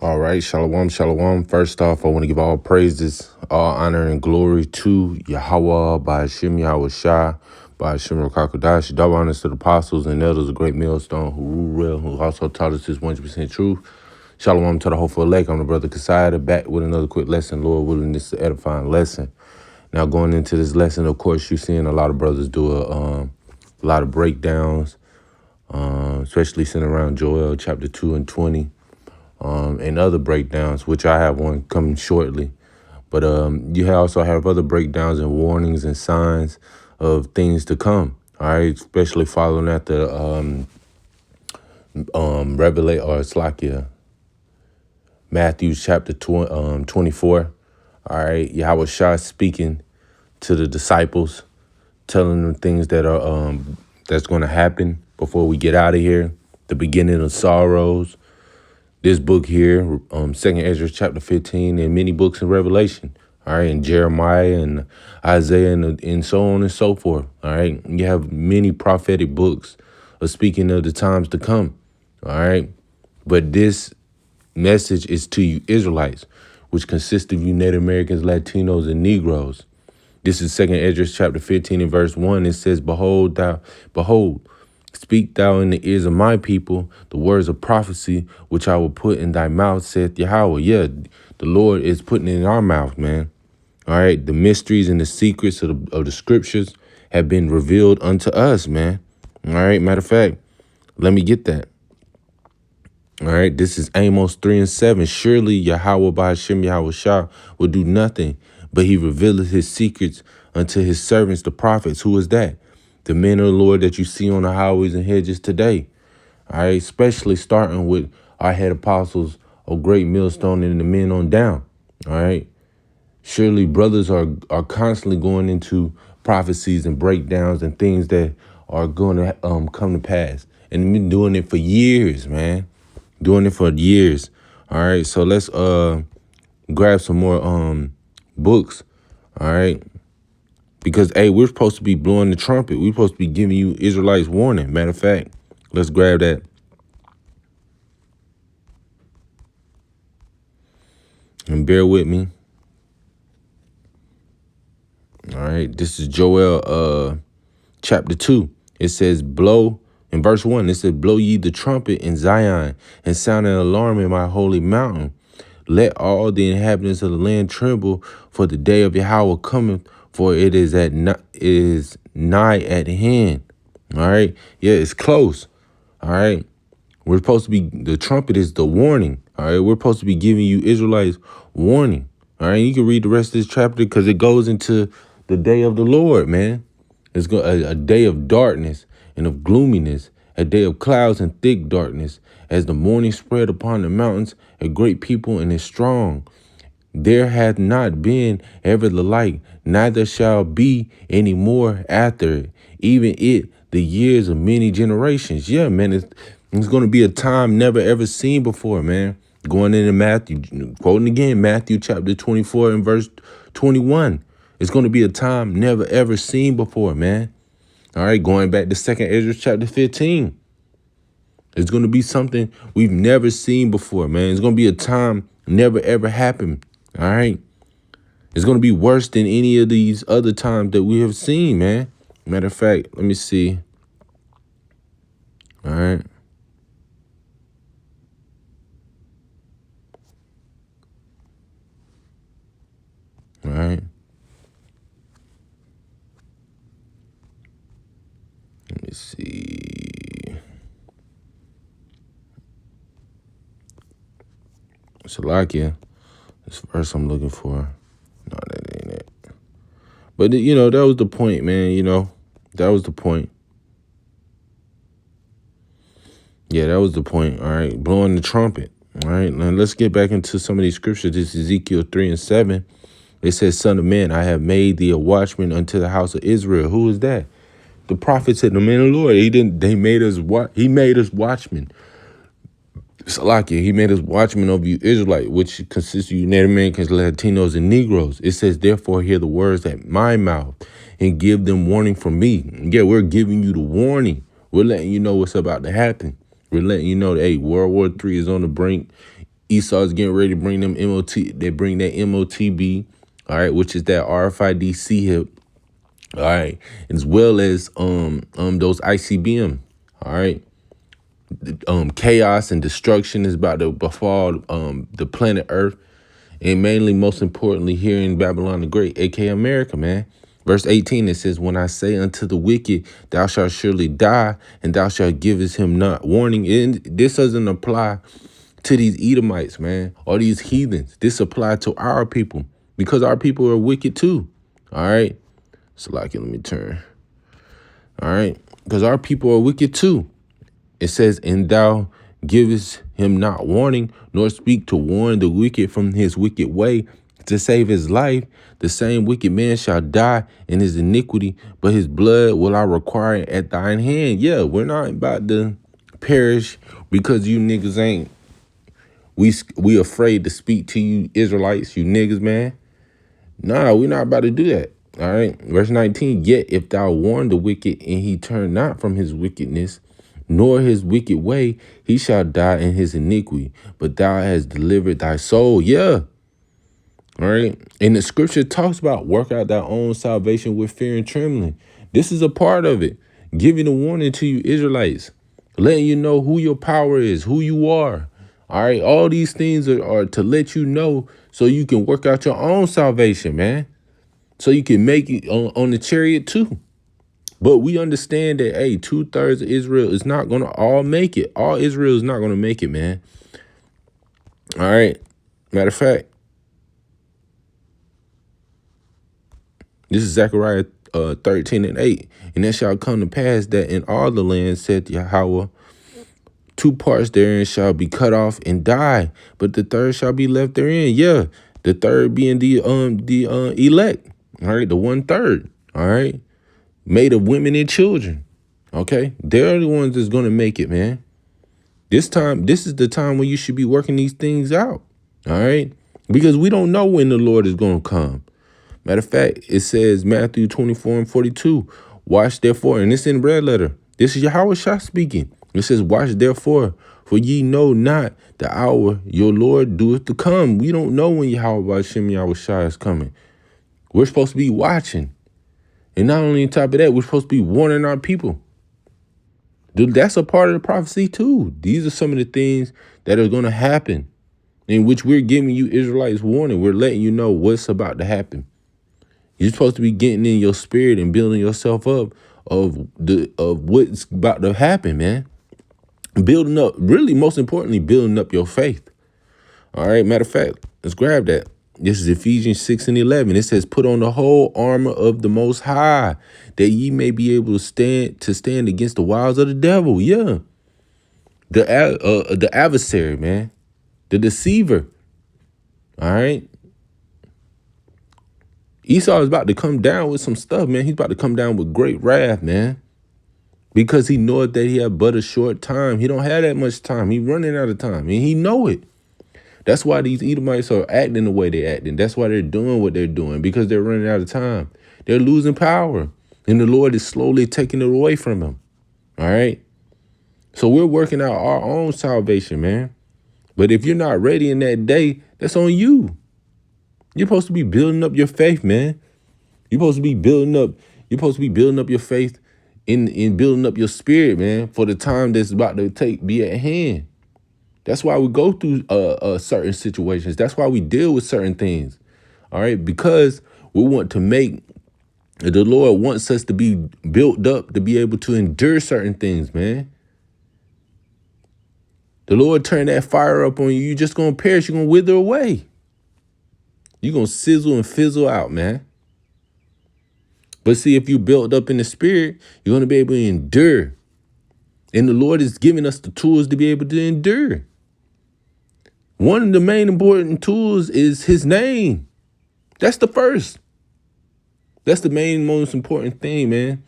All right, shalom, shalom. First off, I want to give all praises, all honor, and glory to Yahweh, by Hashem Yahweh Shai, by Hashem Rakakodash. Double honors to the apostles and elders of Great Millstone who rule well, who also taught us this 100% truth. Shalom to the hopeful elect. I'm the brother Kasada, back with another quick lesson. Lord willing, this is an edifying lesson. Now, going into this lesson, of course, you're seeing a lot of brothers do a lot of breakdowns, especially sitting around Joel chapter 2 and 20. And other breakdowns, which I have one coming shortly. But you also have other breakdowns and warnings and signs of things to come. All right, especially following after Revelation or Slakia, Matthew chapter 24. All right, Yahweh Shah speaking to the disciples, telling them things that are that's going to happen before we get out of here. The beginning of sorrows. This book here, Second Ezra chapter 15, and many books in Revelation, all right, and Jeremiah and Isaiah and so on and so forth, all right. You have many prophetic books of speaking of the times to come, all right. But this message is to you Israelites, which consist of you Native Americans, Latinos, and Negroes. This is Second Ezra chapter 15 and verse 1. It says, behold, speak thou in the ears of my people the words of prophecy, which I will put in thy mouth, saith Yahweh. Yeah, the Lord is putting it in our mouth, man. All right, the mysteries and the secrets of the scriptures have been revealed unto us, man. All right, matter of fact, let me get that. All right, this is Amos 3 and 7. Surely Yahweh by Hashem Yahweh Shah will do nothing, but he revealeth his secrets unto his servants, the prophets. Who is that? The men of the Lord that you see on the highways and hedges today. All right, especially starting with our head apostles of Great Millstone and the men on down. All right. Surely brothers are constantly going into prophecies and breakdowns and things that are going to come to pass. And been doing it for years, man. Doing it for years. All right. So let's grab some more books. All right. Because, hey, we're supposed to be blowing the trumpet. We're supposed to be giving you Israelites warning. Matter of fact, let's grab that. And bear with me. All right. This is Joel chapter 2. It says, blow, in verse 1, it says, blow ye the trumpet in Zion and sound an alarm in my holy mountain. Let all the inhabitants of the land tremble, for the day of Yahweh cometh, for it is nigh at hand. All right. Yeah, it's close. All right. We're supposed to be, the trumpet is the warning. All right. We're supposed to be giving you Israelites warning. All right. You can read the rest of this chapter because it goes into the day of the Lord, man. It's a day of darkness and of gloominess, a day of clouds and thick darkness, as the morning spread upon the mountains, a great people and is strong. There hath not been ever the like, neither shall be any more after it, even it, the years of many generations. Yeah, man, it's going to be a time never ever seen before, man. Going into Matthew, quoting again, Matthew chapter 24 and verse 21. It's going to be a time never ever seen before, man. All right, going back to 2nd Ezra chapter 15. It's going to be something we've never seen before, man. It's going to be a time never ever happened. All right. It's going to be worse than any of these other times that we have seen, man. Matter of fact, let me see. All right. All right. Let me see. Salakia. This verse I'm looking for. No, that ain't it. But, you know, that was the point, man. You know, that was the point. Yeah, that was the point. All right. Blowing the trumpet. All right. Now let's get back into some of these scriptures. This is Ezekiel 3 and 7. It says, Son of man, I have made thee a watchman unto the house of Israel. Who is that? The prophets and the men of the Lord. He made us watchmen. Salakia, he made us watchmen of you Israelite, which consists of you Native Americans, Latinos, and Negroes. It says, therefore, hear the words at my mouth and give them warning from me. Yeah, we're giving you the warning. We're letting you know what's about to happen. We're letting you know that, hey, World War III is on the brink. Esau's getting ready to bring them MOT. They bring that MOTB, all right, which is that RFID hip, all right, as well as those ICBM, all right. Chaos and destruction is about to befall the planet Earth, and mainly, most importantly, here in Babylon the Great, aka America, man. Verse 18, it says, when I say unto the wicked, thou shalt surely die, and thou shalt givest him not warning. And this doesn't apply to these Edomites, man, or these heathens. This applies to our people, because our people are wicked too. All right. So, like, let me turn. All right. Because our people are wicked too. It says, and thou givest him not warning, nor speak to warn the wicked from his wicked way to save his life. The same wicked man shall die in his iniquity, but his blood will I require at thine hand. Yeah, we're not about to perish because you niggas ain't. We afraid to speak to you Israelites, you niggas, man. Nah, we're not about to do that. All right. Verse 19, yet if thou warn the wicked and he turn not from his wickedness, nor his wicked way, he shall die in his iniquity, but thou hast delivered thy soul. Yeah. All right. And the scripture talks about work out thy own salvation with fear and trembling. This is a part of it. Giving a warning to you Israelites, letting you know who your power is, who you are. All right. All these things are to let you know so you can work out your own salvation, man. So you can make it on the chariot too. But we understand that, hey, 2/3 of Israel is not going to all make it. All Israel is not going to make it, man. All right. Matter of fact, this is Zechariah 13:8. And it shall come to pass that in all the land, saith Yahweh, 2 parts therein shall be cut off and die, but the third shall be left therein. Yeah, the third being the elect. All right, the 1/3. All right, made of women and children. Okay, they're the ones that's gonna make it, man. This is the time when you should be working these things out. All right, because we don't know when the Lord is gonna come. Matter of fact, it says Matthew 24:42. Watch therefore, and it's in red letter. This is Yahweh Shah speaking. It says, watch therefore, for ye know not the hour your Lord doeth to come. We don't know when Yahweh Hashem Yahweh Shah is coming. We're supposed to be watching. And not only on top of that, we're supposed to be warning our people. Dude, that's a part of the prophecy too. These are some of the things that are going to happen, in which we're giving you Israelites warning. We're letting you know what's about to happen. You're supposed to be getting in your spirit and building yourself up of what's about to happen, man. Building up, really, most importantly, building up your faith. All right, matter of fact, let's grab that. This is Ephesians 6:11. It says, put on the whole armor of the Most High, that ye may be able to stand against the wiles of the devil. Yeah. The adversary, man. The deceiver. All right. Esau is about to come down with some stuff, man. He's about to come down with great wrath, man. Because he knoweth that he had but a short time. He don't have that much time. He running out of time. And he know it. That's why these Edomites are acting the way they're acting. That's why they're doing what they're doing. Because they're running out of time. They're losing power. And the Lord is slowly taking it away from them. All right? So we're working out our own salvation, man. But if you're not ready in that day, that's on you. You're supposed to be building up your faith, man. You're supposed to be building up your faith in building up your spirit, man, for the time that's about to be at hand. That's why we go through certain situations. That's why we deal with certain things. All right, because we want to make the Lord wants us to be built up to be able to endure certain things, man. The Lord turn that fire up on you, you're just gonna perish, you're gonna wither away. You're going to sizzle and fizzle out, man. But see, if you build up in the spirit, you're going to be able to endure. And the Lord is giving us the tools to be able to endure. One of the main important tools is his name. That's the first. That's the main, most important thing, man.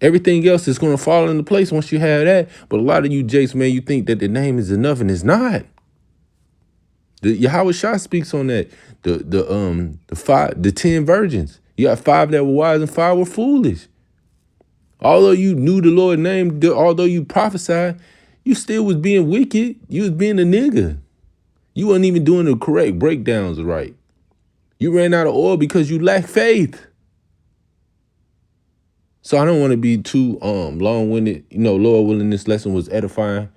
Everything else is going to fall into place once you have that. But a lot of you Jakes, man, you think that the name is enough, and it's not. The Yahweh Shah speaks on that. The 10 virgins. You got 5 that were wise and 5 were foolish. Although you knew the Lord's name, although you prophesied, you still was being wicked. You was being a nigga. You weren't even doing the correct breakdowns right. You ran out of oil because you lack faith. So I don't want to be too long-winded. Lord willing, this lesson was edifying.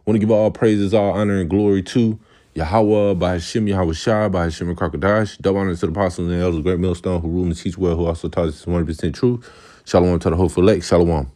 Want to give all praises, all honor, and glory to Yahweh, by Hashem, Yahweh Shai, by Hashem and Crocodiles. Double honor to the apostles and the elders, great millstone, who rule and teach well, who also taught us 100% truth. Shalom to the whole elect. Shalom.